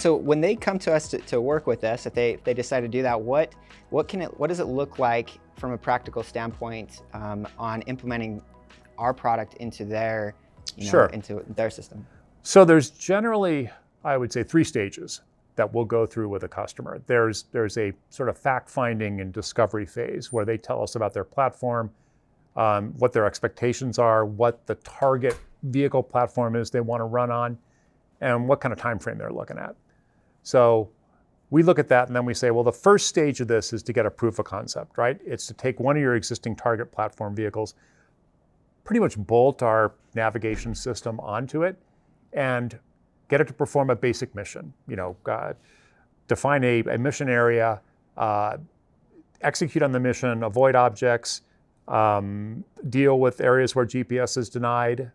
So when they come to us to work with us, if they decide to do that, what does it look like from a practical standpoint on implementing our product into their, into their system? So there's generally, I would say, 3 stages that we'll go through with a customer. There's a sort of fact-finding and discovery phase where they tell us about their platform, what their expectations are, what the target vehicle platform is they want to run on, and what kind of time frame they're looking at. So we look at that and then we say, well, the first stage of this is to get a proof of concept, right? It's to take one of your existing target platform vehicles, pretty much bolt our navigation system onto it, and get it to perform a basic mission. Define a mission area, execute on the mission, avoid objects, deal with areas where GPS is denied,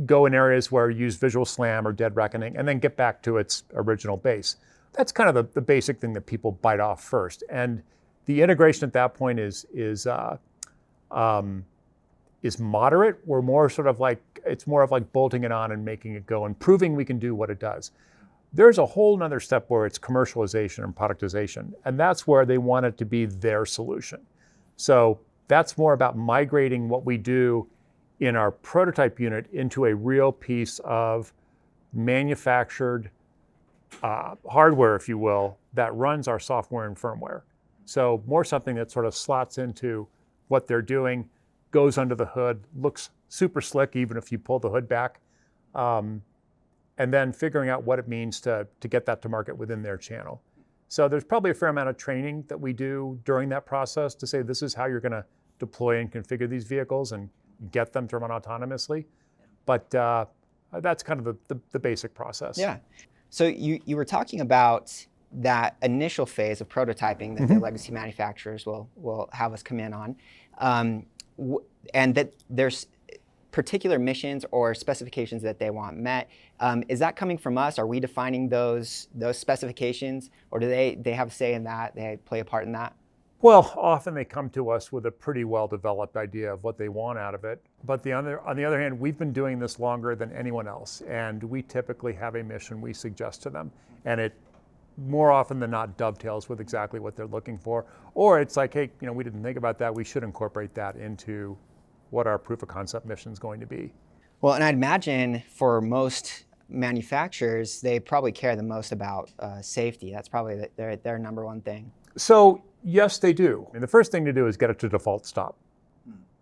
go in areas where use visual SLAM or dead reckoning, and then get back to its original base. That's kind of the basic thing that people bite off first. And the integration at that point is moderate. We're more sort of like, it's more of like bolting it on and making it go and proving we can do what it does. There's a whole nother step where it's commercialization and productization, and that's where they want it to be their solution. So that's more about migrating what we do in our prototype unit into a real piece of manufactured hardware, if you will, that runs our software and firmware. So more something that sort of slots into what they're doing, goes under the hood, looks super slick even if you pull the hood back, and then figuring out what it means to get that to market within their channel. So there's probably a fair amount of training that we do during that process to say this is how you're going to deploy and configure these vehicles and get them to run autonomously. But that's kind of the basic process. Yeah. So you were talking about that initial phase of prototyping that the legacy manufacturers will have us come in on, and that there's particular missions or specifications that they want met. Is that coming from us? Are we defining those specifications, or do they have a say in that? They play a part in that? Well, often they come to us with a pretty well-developed idea of what they want out of it. But on the other hand, we've been doing this longer than anyone else, and we typically have a mission we suggest to them, and it more often than not dovetails with exactly what they're looking for. Or it's like, hey, we didn't think about that. We should incorporate that into what our proof of concept mission is going to be. Well, and I'd imagine for most manufacturers, they probably care the most about safety. That's probably their number one thing. So yes, they do. And the first thing to do is get it to default stop,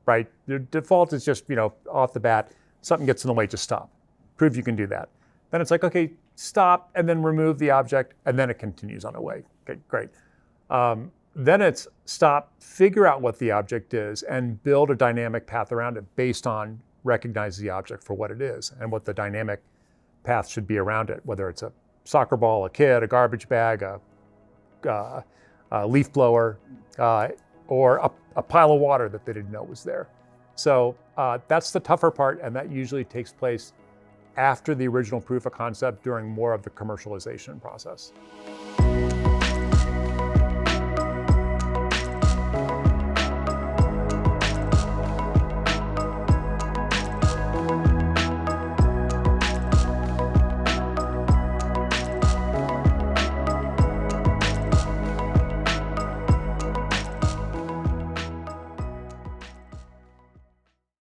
right? The default is just, off the bat, something gets in the way, just stop. Prove you can do that. Then it's like, okay, stop, and then remove the object, and then it continues on the way. Okay, great. Then it's stop, figure out what the object is, and build a dynamic path around it based on recognize the object for what it is and what the dynamic path should be around it, whether it's a soccer ball, a kid, a garbage bag, a leaf blower, or a pile of water that they didn't know was there. So that's the tougher part, and that usually takes place after the original proof of concept during more of the commercialization process.